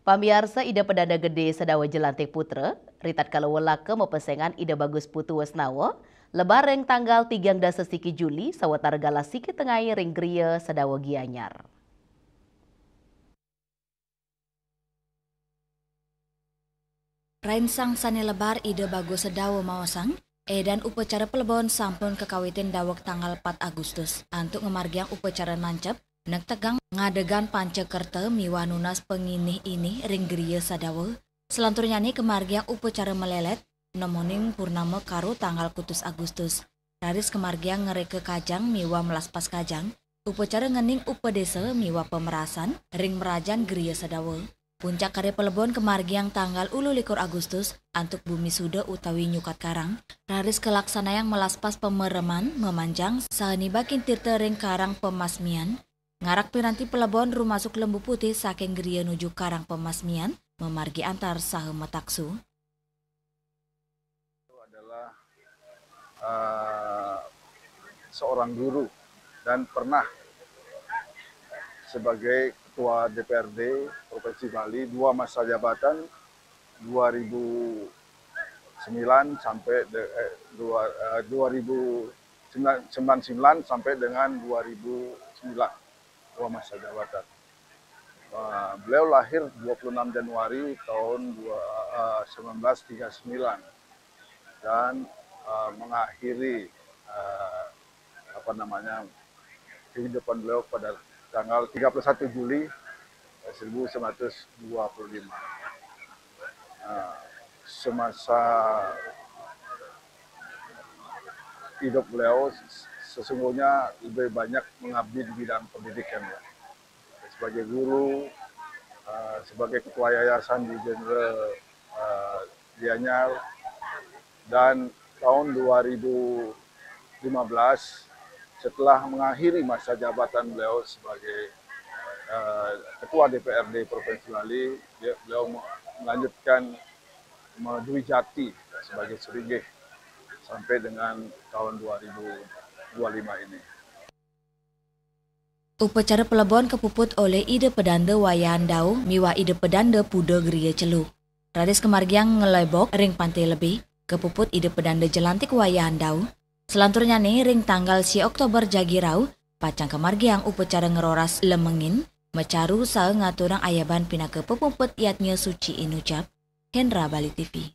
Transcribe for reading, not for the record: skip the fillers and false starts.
Pamiarsa ida pedada gede sadawa jelantik putra, ritat kalawelaka mepesengan ida bagus putu wesnawa, lebareng tanggal 3 sesiki Juli sawatar galasiki tengai ring gria sadawa gianyar. Rainsang sani lebar ide bagus sedawa mawasang, dan upacara pelebon sampun kekawitin dawak tanggal 4 Agustus. Antuk ngemargiang upacara nancep, nek tegang ngadegan pancekerta miwa nunas penginih ini ring gria sadawa. Selanturnya nih kemargiang upacara melelet, nomoning purnama karo tanggal kutus Agustus. Raris kemargiang ngereke kajang miwa melaspas kajang, upacara ngening upadesa miwa pemerasan ring merajan gria sadawa. Puncak karya pelebon kemargiang tanggal 12 Agustus antuk bumi suda utawi nyukat karang. Raris kelaksana yang melaspas pemereman memanjang sahani bakin tirta ring karang pemasmian. Ngarak piranti pelebon rumasuk lembu putih saking geria nuju karang pemasmian memargi antar sahe metaksu. Itu adalah seorang guru dan pernah sebagai Ketua DPRD Provinsi Bali 2 masa jabatan 2009 sampai 2099 sampai dengan 2009, 2 masa jabatan. Beliau lahir 26 Januari tahun 1939 dan mengakhiri kehidupan beliau pada tanggal 31 Juli 1925. Semasa hidup beliau sesungguhnya lebih banyak mengabdi di bidang pendidikan. Sebagai guru, sebagai ketua yayasan di Jenderal Gianyar, dan tahun 2015 setelah mengakhiri masa jabatan beliau sebagai Ketua DPRD Provinsi Bali, beliau melanjutkan Dwi Jati sebagai Surigih sampai dengan tahun 2025 ini. Upacara pelebon kepuput oleh ide pedanda wayahan dau miwa ide pedanda puda geria celuk. Radis kemargiang ngelebok ring pantai lebih kepuput ide pedanda jelantik wayahan dau. Selanturnya nih ring tanggal si Oktober jagirau, pacang kemargiang upacara ngeroras lemengin, mecaru sae ngaturang ayaban pinake pepumpet iatnya suci inucap, Hendra Bali TV.